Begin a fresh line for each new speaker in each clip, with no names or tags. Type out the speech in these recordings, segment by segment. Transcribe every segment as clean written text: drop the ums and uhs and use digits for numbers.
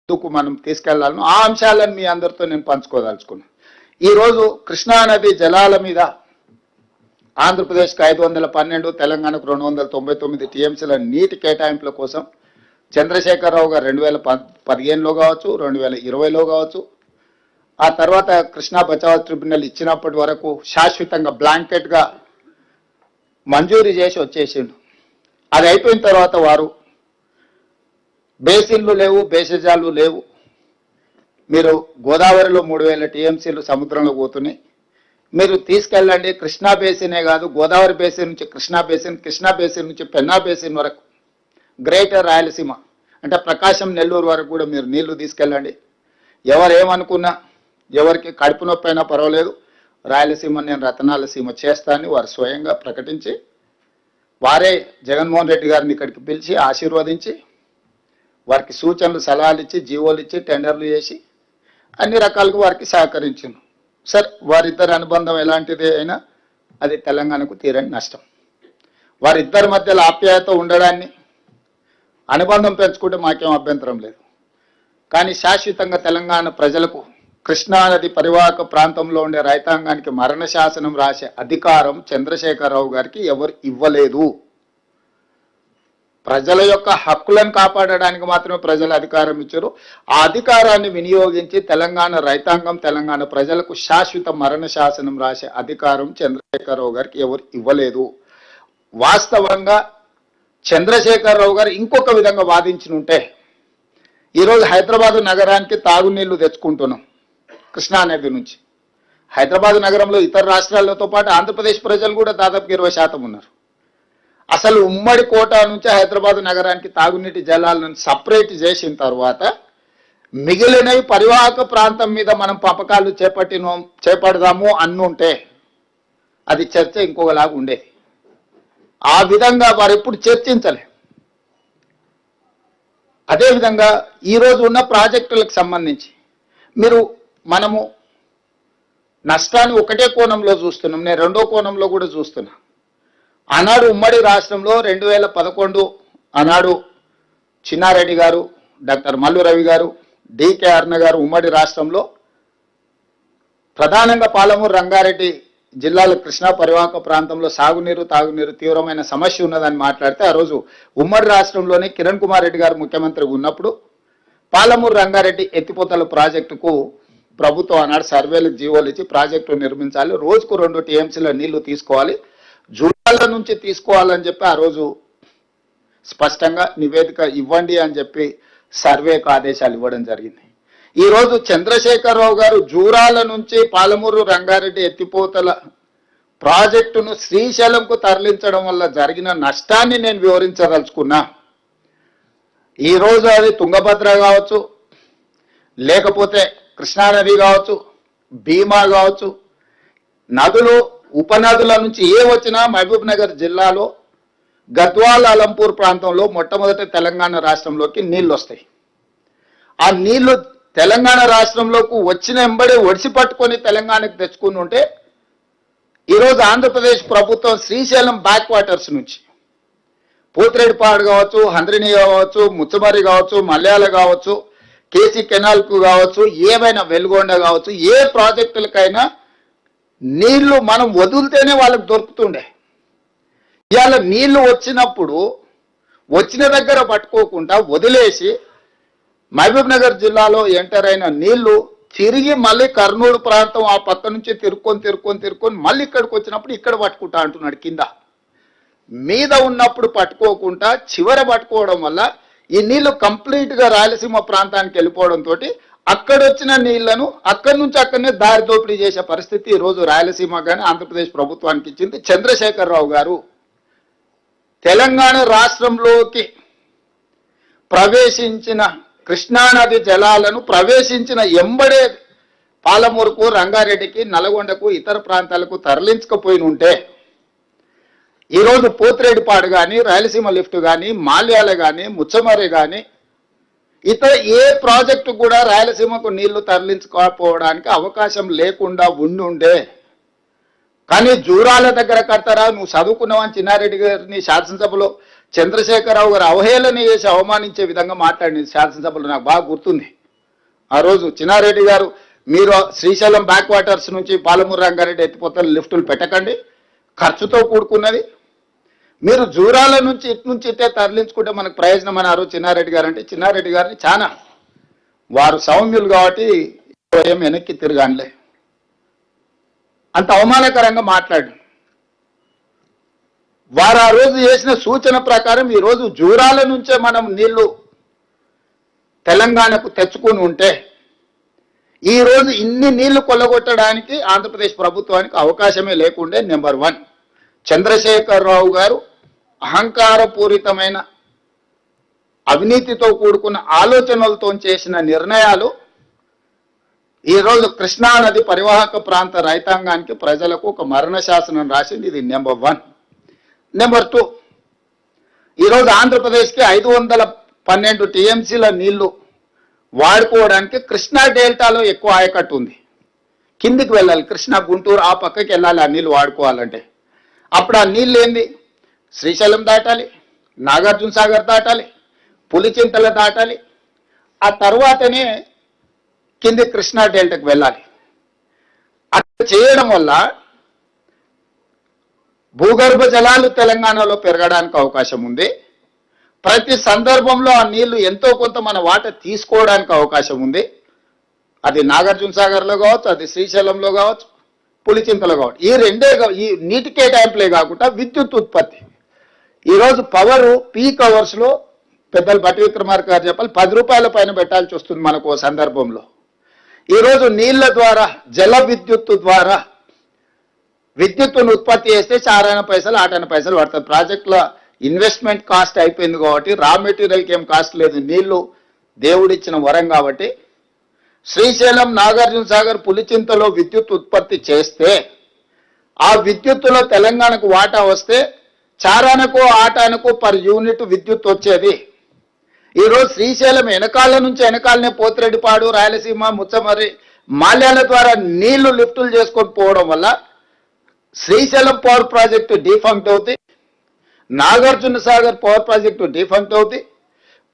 మనం తీసుకెళ్లాలను ఆ అంశాలను మీ అందరితో నేను పంచుకోదలుచుకున్నాను. ఈరోజు కృష్ణానది జలాల మీద ఆంధ్రప్రదేశ్కి 512, తెలంగాణకు 299 టీఎంసీల నీటి కేటాయింపుల కోసం చంద్రశేఖరరావు గారు 2015లో కావచ్చు, 2020లో కావచ్చు, ఆ తర్వాత కృష్ణా బచావ్ ట్రిబ్యునల్ ఇచ్చినప్పటి వరకు శాశ్వతంగా బ్లాంకెట్గా మంజూరు చేసి వచ్చేసిండు. అది అయిపోయిన తర్వాత వారు బేసిన్లు లేవు, బేసిజాలు లేవు, మీరు గోదావరిలో 3000 టీఎంసీలు సముద్రంలో పోతున్నాయి, మీరు తీసుకెళ్ళండి. కృష్ణా బేసినే కాదు, గోదావరి బేసిన్ నుంచి కృష్ణా బేసిన్, కృష్ణా బేసిన్ నుంచి పెన్నా బేసిన్ వరకు, గ్రేటర్ రాయలసీమ అంటే ప్రకాశం, నెల్లూరు వరకు కూడా మీరు నీళ్లు తీసుకెళ్ళండి. ఎవరేమనుకున్నా, ఎవరికి కడుపు నొప్పి అయినా పర్వాలేదు, రాయలసీమ నేను రతనాల సీమ చేస్తానని వారు స్వయంగా ప్రకటించి, వారే జగన్మోహన్ రెడ్డి గారిని ఇక్కడికి పిలిచి ఆశీర్వదించి, వారికి సూచనలు సలహాలు ఇచ్చి, జీవోలు ఇచ్చి, టెండర్లు చేసి అన్ని రకాలుగా వారికి సహకరించింది. సార్, వారిద్దరి అనుబంధం ఎలాంటిది అయినా అది తెలంగాణకు తీరని నష్టం. వారిద్దరి మధ్యలో ఆప్యాయత ఉండడాన్ని, అనుబంధం పెంచుకుంటే మాకేం అభ్యంతరం లేదు. కానీ శాశ్వతంగా తెలంగాణ ప్రజలకు కృష్ణానది పరివాహక ప్రాంతంలో ఉండే రైతాంగానికి మరణ శాసనం రాసే అధికారం చంద్రశేఖరరావు గారికి ఎవరు ఇవ్వలేదు. ప్రజల యొక్క హక్కులను కాపాడడానికి మాత్రమే ప్రజలు అధికారం ఇచ్చారు. ఆ అధికారాన్ని వినియోగించి తెలంగాణ రైతాంగం, తెలంగాణ ప్రజలకు శాశ్వత మరణ శాసనం రాసే అధికారం చంద్రశేఖరరావు గారికి ఎవరు ఇవ్వలేదు. వాస్తవంగా చంద్రశేఖరరావు గారు ఇంకొక విధంగా వాదించినుంటే, ఈరోజు హైదరాబాద్ నగరానికి తాగునీళ్లు తెచ్చుకుంటున్నాం కృష్ణానది నుంచి. హైదరాబాద్ నగరంలో ఇతర రాష్ట్రాలతో పాటు ఆంధ్రప్రదేశ్ ప్రజలు కూడా దాదాపు 20% ఉన్నారు. అసలు ఉమ్మడి కోట నుంచి హైదరాబాద్ నగరానికి తాగునీటి జలాలను సపరేట్ చేసిన తర్వాత మిగిలినవి పరివాహక ప్రాంతం మీద మనం పంపకాలు చేపడదాము అన్నుంటే అది చర్చ ఇంకొకలాగా ఉండేది. ఆ విధంగా వారు ఎప్పుడు చర్చించలే. అదేవిధంగా ఈరోజు ఉన్న ప్రాజెక్టులకు సంబంధించి మనము నష్టాన్ని ఒకటే కోణంలో చూస్తున్నాం, నేను రెండో కోణంలో కూడా చూస్తున్నా. ఆనాడు ఉమ్మడి రాష్ట్రంలో 2011 ఆనాడు చిన్నారెడ్డి గారు, డాక్టర్ మల్లు రవి గారు, డికే అరుణ గారు ఉమ్మడి రాష్ట్రంలో ప్రధానంగా పాలమూరు రంగారెడ్డి జిల్లాల కృష్ణా పరివాహక ప్రాంతంలో సాగునీరు, తాగునీరు తీవ్రమైన సమస్య ఉన్నదని మాట్లాడితే, ఆ రోజు ఉమ్మడి రాష్ట్రంలోనే కిరణ్ కుమార్ రెడ్డి గారు ముఖ్యమంత్రిగా ఉన్నప్పుడు పాలమూరు రంగారెడ్డి ఎత్తిపోతల ప్రాజెక్టుకు ప్రభుత్వం ఆనాడు సర్వేలకు జీవోలు ఇచ్చి ప్రాజెక్టు నిర్మించాలి, రోజుకు 2 టీఎంసీల నీళ్లు తీసుకోవాలి, జూరాల నుంచి తీసుకోవాలని చెప్పి ఆ రోజు స్పష్టంగా నివేదిక ఇవ్వండి అని చెప్పి సర్వేకు ఆదేశాలు ఇవ్వడం జరిగింది. ఈరోజు చంద్రశేఖరరావు గారు జూరాల నుంచి పాలమూరు రంగారెడ్డి ఎత్తిపోతల ప్రాజెక్టును శ్రీశైలంకు తరలించడం వల్ల జరిగిన నష్టాన్ని నేను వివరించదలుచుకున్నా. ఈరోజు అది తుంగభద్ర కావచ్చు, లేకపోతే కృష్ణానది కావచ్చు, భీమా కావచ్చు, నదులు ఉపనదుల నుంచి ఏ వచ్చినా మహబూబ్ నగర్ జిల్లాలో గద్వాల్, అలంపూర్ ప్రాంతంలో మొట్టమొదటి తెలంగాణ రాష్ట్రంలోకి నీళ్ళు వస్తాయి. ఆ నీళ్లు తెలంగాణ రాష్ట్రంలోకి వచ్చిన వెంబడే ఒడిసి పట్టుకొని తెలంగాణకు తెచ్చుకుని ఉంటే, ఈరోజు ఆంధ్రప్రదేశ్ ప్రభుత్వం శ్రీశైలం బ్యాక్ వాటర్స్ నుంచి పోతిరెడ్డిపాడు కావచ్చు, హంద్రిని కావచ్చు, ముచ్చమరి కావచ్చు, మలయాళ కావచ్చు, కేసీ కెనాల్కు కావచ్చు, ఏమైనా వెలుగొండ కావచ్చు, ఏ ప్రాజెక్టులకైనా నీళ్లు మనం వదిలితేనే వాళ్ళకు దొరుకుతుండే. ఇవాళ నీళ్లు వచ్చినప్పుడు వచ్చిన దగ్గర పట్టుకోకుండా వదిలేసి మహబూబ్ నగర్ జిల్లాలో ఎంటర్ అయిన నీళ్లు తిరిగి మళ్ళీ కర్నూలు ప్రాంతం ఆ పక్క నుంచి తిరుక్కొని మళ్ళీ ఇక్కడికి వచ్చినప్పుడు ఇక్కడ పట్టుకుంటా అంటున్నాడు. కింద మీద ఉన్నప్పుడు పట్టుకోకుండా చివర పట్టుకోవడం వల్ల ఈ నీళ్లు కంప్లీట్గా రాయలసీమ ప్రాంతానికి వెళ్ళిపోవడంతో అక్కడ వచ్చిన నీళ్లను అక్కడి నుంచి అక్కడనే దారి దోపిడీ చేసే పరిస్థితి ఈరోజు రాయలసీమ కానీ ఆంధ్రప్రదేశ్ ప్రభుత్వానికి ఇచ్చింది. చంద్రశేఖరరావు గారు తెలంగాణ రాష్ట్రంలోకి ప్రవేశించిన కృష్ణానది జలాలను ప్రవేశించిన ఎంబడే పాలమూరుకు, రంగారెడ్డికి, నల్గొండకు, ఇతర ప్రాంతాలకు తరలించకపోయి ఉంటే ఈరోజు పోతిరెడ్డిపాడు కానీ, రాయలసీమ లిఫ్ట్ కానీ, మాల్యాల కానీ, ముచ్చమరి కానీ ఇతర ఏ ప్రాజెక్టు కూడా రాయలసీమకు నీళ్లు తరలించుకోకపోవడానికి అవకాశం లేకుండా ఉండుండే. కానీ జూరాల దగ్గర కడతారా, నువ్వు చదువుకున్నావని చిన్నారెడ్డి గారిని శాసనసభలో చంద్రశేఖరరావు గారు అవహేళన చేసి అవమానించే విధంగా మాట్లాడింది శాసనసభలో, నాకు బాగా గుర్తుంది. ఆ రోజు చిన్నారెడ్డి గారు మీరు శ్రీశైలం బ్యాక్ వాటర్స్ నుంచి పాలమూరు రంగారెడ్డి ఎత్తిపోతలు లిఫ్టులు పెట్టకండి, ఖర్చుతో కూడుకున్నది. మీరు జూరాల నుంచి ఇటు నుంచి ఇట్టే తరలించుకుంటే మనకు ప్రయోజనం అని ఆ రోజు చిన్నారెడ్డి గారు అంటే, చిన్నారెడ్డి గారిని చాలా వారు సౌమ్యులు కాబట్టి ఏం వెనక్కి తిరగానులే అంత అవమానకరంగా మాట్లాడు. వారు ఆ రోజు చేసిన సూచన ప్రకారం ఈరోజు జూరాల నుంచే మనం నీళ్లు తెలంగాణకు తెచ్చుకుని ఉంటే ఈరోజు ఇన్ని నీళ్లు కొల్లగొట్టడానికి ఆంధ్రప్రదేశ్ ప్రభుత్వానికి అవకాశమే లేకుండే. నెంబర్ 1 చంద్రశేఖరరావు గారు అహంకారపూరితమైన అవినీతితో కూడుకున్న ఆలోచనలతో చేసిన నిర్ణయాలు ఈరోజు కృష్ణానది పరివాహక ప్రాంత రైతాంగానికి ప్రజలకు ఒక మరణ శాసనం రాసింది. ఇది నెంబర్ 1. నెంబర్ 2, ఈరోజు ఆంధ్రప్రదేశ్కి 512 టీఎంసీల నీళ్లు వాడుకోవడానికి కృష్ణా డెల్టాలో ఎక్కువ ఆయకట్టు ఉంది. కిందికి వెళ్ళాలి, కృష్ణా గుంటూరు ఆ పక్కకి వెళ్ళాలి ఆ నీళ్ళు వాడుకోవాలంటే. అప్పుడు ఆ నీళ్ళు ఏంది, శ్రీశైలం దాటాలి, నాగార్జున సాగర్ దాటాలి, పులిచింతల దాటాలి, ఆ తర్వాతనే కింది కృష్ణా డెల్టాకు వెళ్ళాలి. అట్లా చేయడం వల్ల భూగర్భ జలాలు తెలంగాణలో పెరగడానికి అవకాశం ఉంది. ప్రతి సందర్భంలో ఆ నీళ్లు ఎంతో కొంత మన వాట తీసుకోవడానికి అవకాశం ఉంది. అది నాగార్జున సాగర్లో కావచ్చు, అది శ్రీశైలంలో కావచ్చు, పులిచింతలో కావచ్చు. ఈ రెండే ఈ నీటి కేటాయింపులే కాకుండా విద్యుత్ ఉత్పత్తి. ఈరోజు పవరు పీక్ అవర్స్లో పెద్దలు బట్టి విక్రమార్క గారు చెప్పాలి 10 రూపాయల పైన పెట్టాల్సి వస్తుంది మనకు సందర్భంలో. ఈరోజు నీళ్ల ద్వారా జల విద్యుత్తు ద్వారా విద్యుత్తును ఉత్పత్తి చేస్తే 4 పైసలు 8 పైసలు పడుతుంది. ప్రాజెక్టుల ఇన్వెస్ట్మెంట్ కాస్ట్ అయిపోయింది కాబట్టి రా మెటీరియల్కి ఏం కాస్ట్ లేదు. నీళ్లు దేవుడిచ్చిన వరం కాబట్టి శ్రీశైలం, నాగార్జున సాగర్, పులిచింతలో విద్యుత్ ఉత్పత్తి చేస్తే ఆ విద్యుత్తులో తెలంగాణకు వాటా వస్తే 4 8 పర్ యూనిట్ విద్యుత్ వచ్చేది. ఈరోజు శ్రీశైలం వెనకాల నుంచి వెనకాలనే పోతిరెడ్డిపాడు, రాయలసీమ, ముచ్చమర్రి, మాల్యాల ద్వారా నీళ్లు లిఫ్టులు చేసుకొని పోవడం వల్ల శ్రీశైలం పవర్ ప్రాజెక్టు డిఫంక్ట్ అవుతుంది, Nagarjuna Sagar power project defunct అవుతుంది,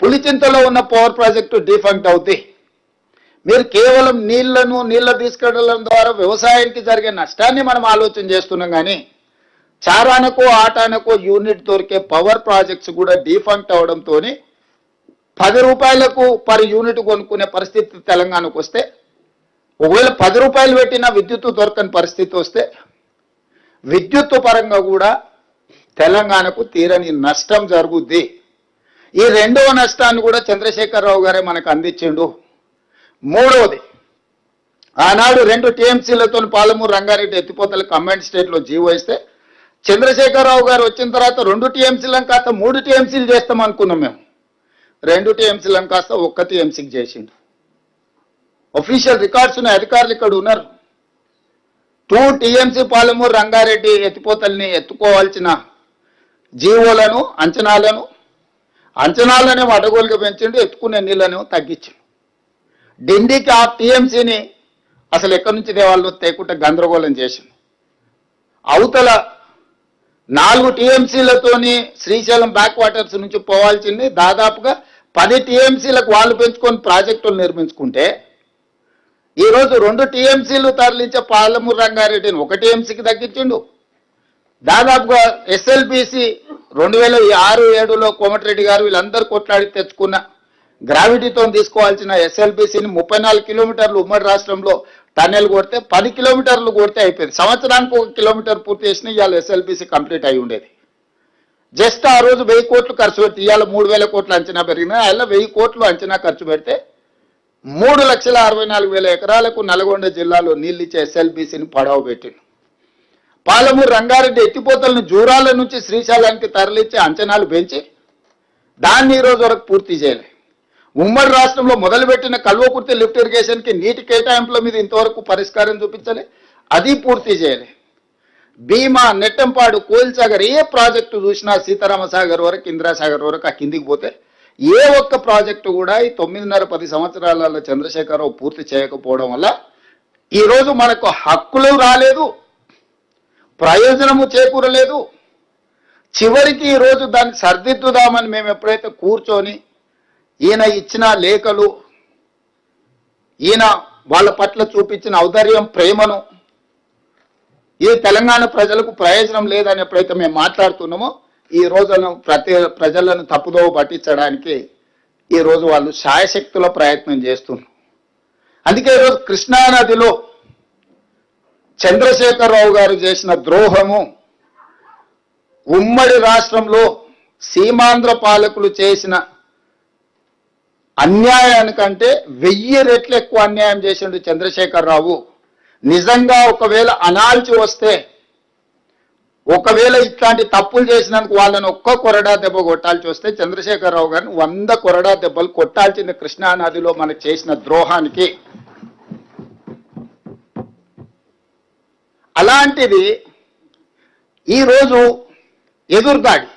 పులిచింతలో ఉన్న పవర్ ప్రాజెక్టు డిఫంక్ట్ అవుతుంది. మీరు కేవలం నీళ్ల తీసుకెళ్లడం ద్వారా వ్యవసాయానికి జరిగే నష్టాన్ని మనం ఆలోచన చేస్తున్నాం. కానీ 4 8 యూనిట్ దొరికే పవర్ ప్రాజెక్ట్స్ కూడా డిఫంక్ట్ అవడంతో 10 రూపాయలకు పర్ యూనిట్ కొనుక్కునే పరిస్థితి తెలంగాణకు వస్తే, ఒకవేళ 10 రూపాయలు పెట్టినా విద్యుత్తు దొరకని పరిస్థితి వస్తే విద్యుత్తు పరంగా కూడా తెలంగాణకు తీరని నష్టం జరుగుద్ది. ఈ రెండవ నష్టాన్ని కూడా చంద్రశేఖరరావు గారే మనకు అందించిండు. మూడవది, ఆనాడు 2 టీఎంసీలతో పాలమూరు రంగారెడ్డి ఎత్తిపోతల కంబైన్డ్ స్టేట్లో జీవో ఇస్తే చంద్రశేఖరరావు గారు వచ్చిన తర్వాత 2 టీఎంసీలను కాస్త 3 టీఎంసీలు చేస్తాం అనుకున్నాం మేము. 2 టీఎంసీలను కాస్త 1 టీఎంసీకి చేసిండు. ఒఫీషియల్ రికార్డ్స్ ఉన్న అధికారులు ఇక్కడ ఉన్నారు. 2 టీఎంసీ పాలమూరు రంగారెడ్డి ఎత్తిపోతల్ని ఎత్తుకోవాల్సిన జీవోలను అంచనాలనే అడగోలుగా పెంచిండు, ఎత్తుకునే నీళ్ళను తగ్గించిండు. డిండికి ఆ టీఎంసీని అసలు ఎక్కడి నుంచి దేవాళ్ళు తేకుండా గందరగోళం చేసింది. అవతల 4 టీఎంసీలతోని శ్రీశైలం బ్యాక్ వాటర్స్ నుంచి పోవాల్సింది దాదాపుగా 10 టీఎంసీలకు వాళ్ళు పెంచుకొని ప్రాజెక్టులు నిర్మించుకుంటే ఈరోజు 2 టీఎంసీలు తరలించే పాలమూరు రంగారెడ్డిని 1 టీఎంసీకి తగ్గించిండు. దాదాపుగా ఎస్ఎల్బిసి 2006-7లో కోమటిరెడ్డి గారు వీళ్ళందరూ కొట్లాడి తెచ్చుకున్న గ్రావిటీతో తీసుకోవాల్సిన ఎస్ఎల్బిసిని 34 కిలోమీటర్లు ఉమ్మడి రాష్ట్రంలో టన్నెల్ కొడితే 10 కిలోమీటర్లు కొడితే అయిపోయింది. సంవత్సరానికి 1 కిలోమీటర్ పూర్తి చేసిన ఇవాళ ఎస్ఎల్బిసి కంప్లీట్ అయి ఉండేది. జస్ట్ ఆ రోజు 1000 కోట్లు ఖర్చు పెడితే ఇవాళ 3000 కోట్లు అంచనా పెరిగినా అలా 1000 కోట్లు అంచనా ఖర్చు పెడితే 3,64,000 ఎకరాలకు నల్గొండ జిల్లాలో నీళ్ళిచ్చే ఎస్ఎల్బిసిని పడవ పెట్టిండు. పాలమూరు రంగారెడ్డి ఎత్తిపోతలను జూరాల నుంచి శ్రీశైలానికి తరలించే అంచనాలు పెంచి దాన్ని ఈరోజు వరకు పూర్తి చేయలే. ఉమ్మడి రాష్ట్రంలో మొదలుపెట్టిన కల్వకుర్తి లిఫ్ట్ ఇరిగేషన్కి నీటి కేటాయింపుల మీద ఇంతవరకు పరిష్కారం చూపించలే, అది పూర్తి చేయలే. భీమా, నెట్టంపాడు, కోయిల్సాగర్ ఏ ప్రాజెక్టు చూసినా సీతారామసాగర్ వరకు, ఇందిరాసాగర్ వరకు ఆ కిందికి పోతే ఏ ఒక్క ప్రాజెక్టు కూడా ఈ 9.5-10 సంవత్సరాలలో చంద్రశేఖరరావు పూర్తి చేయకపోవడం వల్ల ఈరోజు మనకు హక్కులు రాలేదు, ప్రయోజనము చేకూరలేదు. చివరికి ఈరోజు దాన్ని సర్దిద్దుదామని మేము ఎప్పుడైతే కూర్చొని ఈయన ఇచ్చిన లేఖలు ఈయన వాళ్ళ పట్ల చూపించిన ఔదార్యం, ప్రేమను ఇది తెలంగాణ ప్రజలకు ప్రయోజనం లేదని ఎప్పుడైతే మేము మాట్లాడుతున్నామో ఈ రోజును ప్రజలను తప్పుదోవ పట్టించడానికి ఈ రోజు వాళ్ళు శాయశక్తుల ప్రయత్నం చేస్తున్నారు. అందుకే ఈరోజు కృష్ణానదిలో చంద్రశేఖరరావు గారు చేసిన ద్రోహము ఉమ్మడి రాష్ట్రంలో సీమాంధ్ర పాలకులు చేసిన అన్యాయానికంటే 1000 రెట్లు ఎక్కువ అన్యాయం చేసిండు చంద్రశేఖరరావు. నిజంగా ఒకవేళ అనాల్చి వస్తే, ఒకవేళ ఇట్లాంటి తప్పులు చేసినందుకు వాళ్ళని ఒక్క కొరడా దెబ్బ కొట్టాల్సి వస్తే చంద్రశేఖరరావు గారిని 100 కొరడా దెబ్బలు కొట్టాల్సింది కృష్ణానదిలో మనకు చేసిన ద్రోహానికి. అలాంటిది ఈరోజు ఎదురుదాడి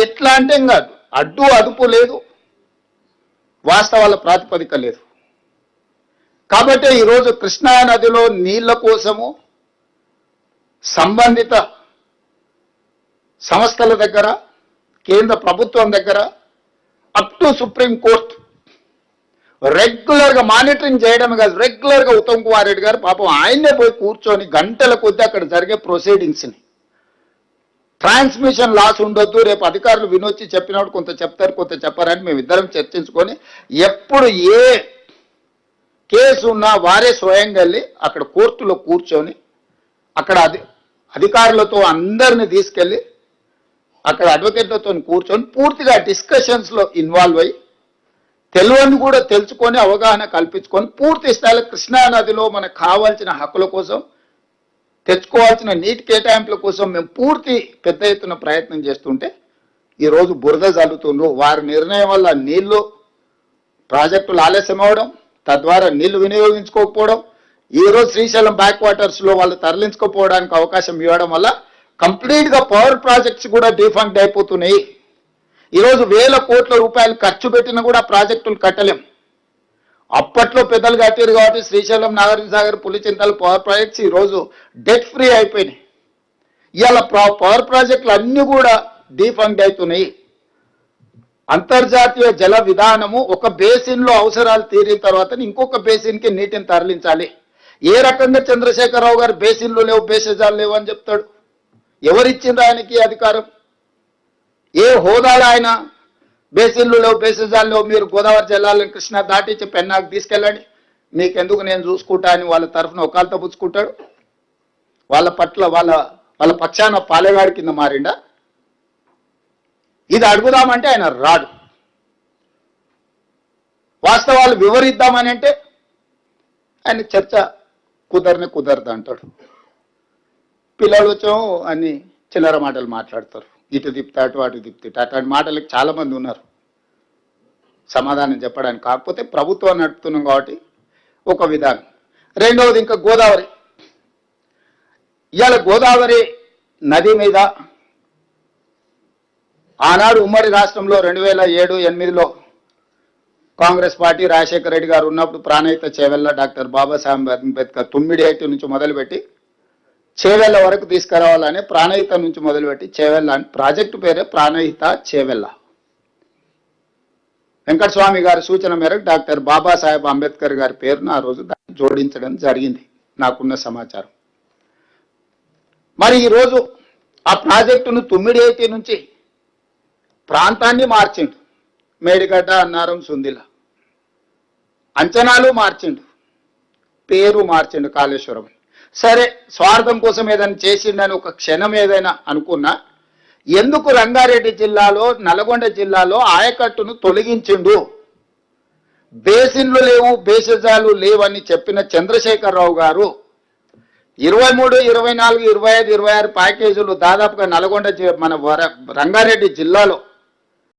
ఎట్లా అంటే కాదు, అడ్డు అదుపు లేదు, వాస్తవాల ప్రాతిపదిక లేదు. కాబట్టి ఈరోజు కృష్ణానదిలో నీళ్ల కోసము సంబంధిత సంస్థల దగ్గర, కేంద్ర ప్రభుత్వం దగ్గర అప్ టు సుప్రీం కోర్టు రెగ్యులర్గా మానిటరింగ్ చేయడం కాదు, రెగ్యులర్గా ఉత్తమ్ కుమార్ రెడ్డి గారు పాపం ఆయన్నే పోయి కూర్చొని గంటల కొద్దీ అక్కడ జరిగే ప్రొసీడింగ్స్ని, ట్రాన్స్మిషన్ లాస్ ఉండొద్దు, రేపు అధికారులు వినొచ్చి చెప్పినప్పుడు కొంత చెప్తారు కొంత చెప్పారని మేమిద్దరం చర్చించుకొని ఎప్పుడు ఏ కేసు ఉన్నా వారే స్వయంగా వెళ్ళి అక్కడ కోర్టులో కూర్చొని అక్కడ అధికారులతో అందరిని తీసుకెళ్ళి అక్కడ అడ్వకేట్లతో కూర్చొని పూర్తిగా డిస్కషన్స్లో ఇన్వాల్వ్ అయ్యి తెలియని కూడా తెలుసుకొని అవగాహన కల్పించుకొని పూర్తి స్థాయిలో కృష్ణానదిలో మనకు కావాల్సిన హక్కుల కోసం, తెచ్చుకోవాల్సిన నీటి కేటాయింపుల కోసం మేము పూర్తి పెద్ద ఎత్తున ప్రయత్నం చేస్తుంటే ఈరోజు బురద జల్లుతుండ్రు. వారి నిర్ణయం వల్ల నీళ్లు ప్రాజెక్టులు ఆలస్యం అవడం, తద్వారా నీళ్లు వినియోగించుకోకపోవడం, ఈరోజు శ్రీశైలం బ్యాక్ వాటర్స్లో వాళ్ళు తరలించుకోపోవడానికి అవకాశం ఇవ్వడం వల్ల కంప్లీట్గా పవర్ ప్రాజెక్ట్స్ కూడా డిఫంక్ట్ అయిపోతున్నాయి. ఈరోజు 1000 కోట్ల రూపాయలు ఖర్చు పెట్టినా కూడా ప్రాజెక్టులు కట్టలేం. అప్పట్లో పెద్దలు కట్టారు కాబట్టి శ్రీశైలం, నాగార్జున సాగర్, పులిచింతలు పవర్ ప్రాజెక్ట్స్ ఈరోజు డెట్ ఫ్రీ అయిపోయినాయి. ఇవాళ పవర్ ప్రాజెక్టులు అన్నీ కూడా డిఫంక్ట్ అవుతున్నాయి. అంతర్జాతీయ జల విధానము ఒక బేసిన్లో అవసరాలు తీరిన తర్వాత ఇంకొక బేసిన్కి నీటిని తరలించాలి. ఏ రకంగా చంద్రశేఖరరావు గారు బేసిన్లు లేవు, బేసిజాలు లేవు అని చెప్తాడు? ఎవరిచ్చిండ్రు ఆయనకి అధికారం? ఏ హోదాలో ఆయన బేసిన్లు లేవు, బేసిజాలు లేవు, మీరు గోదావరి జిల్లాలను కృష్ణా దాటించి పెన్నాకు తీసుకెళ్ళండి, మీకెందుకు నేను చూసుకుంటా అని వాళ్ళ తరఫున ఒకళ్ళతో పుచ్చుకుంటాడు? వాళ్ళ పట్ల వాళ్ళ పక్షాన పాలెగాడి కింద మారిండా? ఇది అడుగుదామంటే ఆయన రాడు. వాస్తవాలు వివరిద్దామని అంటే ఆయన చర్చ కుదరదు అంటాడు. పిల్లలు వచ్చాం అని చిల్లర మాటలు మాట్లాడతారు, ఇటు తిప్పుతాటు అటు తిప్పుతాడు. అట్లాంటి మాటలకు చాలామంది ఉన్నారు సమాధానం చెప్పడానికి. కాకపోతే ప్రభుత్వం నడుపుతున్నాం కాబట్టి ఒక విధానం. రెండవది ఇంకా గోదావరి. ఇవాళ గోదావరి నది మీద ఆనాడు ఉమ్మడి రాష్ట్రంలో 2007-8లో కాంగ్రెస్ పార్టీ రాజశేఖర రెడ్డి గారు ఉన్నప్పుడు ప్రాణహిత చేవెళ్ళ, డాక్టర్ బాబాసాహెబ్ అంబేద్కర్ తుమ్మిడిహెట్టి నుంచి మొదలుపెట్టి చేవెళ్ళ వరకు తీసుకురావాలని ప్రాణహిత నుంచి మొదలుపెట్టి చేవెళ్ళ అని ప్రాజెక్టు పేరే ప్రాణహిత చేవెళ్ళ. వెంకటస్వామి గారి సూచన మేరకు డాక్టర్ బాబాసాహెబ్ అంబేద్కర్ గారి పేరును ఆ రోజు దాన్ని జోడించడం జరిగింది నాకున్న సమాచారం. మరి ఈరోజు ఆ ప్రాజెక్టును తుమ్మిడిహెట్టి నుంచి ప్రాంతాన్ని మార్చిండు, మేడిగడ్డ, అన్నారం, సుందిల, అంచనాలు మార్చిండు, పేరు మార్చిండు కాళేశ్వరం. సరే, స్వార్థం కోసం ఏదైనా చేసిండని ఒక క్షణం ఏదైనా అనుకున్నా, ఎందుకు రంగారెడ్డి జిల్లాలో, నల్గొండ జిల్లాలో ఆయకట్టును తొలగించిండు? బేసిన్లు లేవు, బేసిజాలు లేవని చెప్పిన చంద్రశేఖరరావు గారు 23, 24, 25, 26 ప్యాకేజీలు దాదాపుగా నల్గొండ మన రంగారెడ్డి జిల్లాలో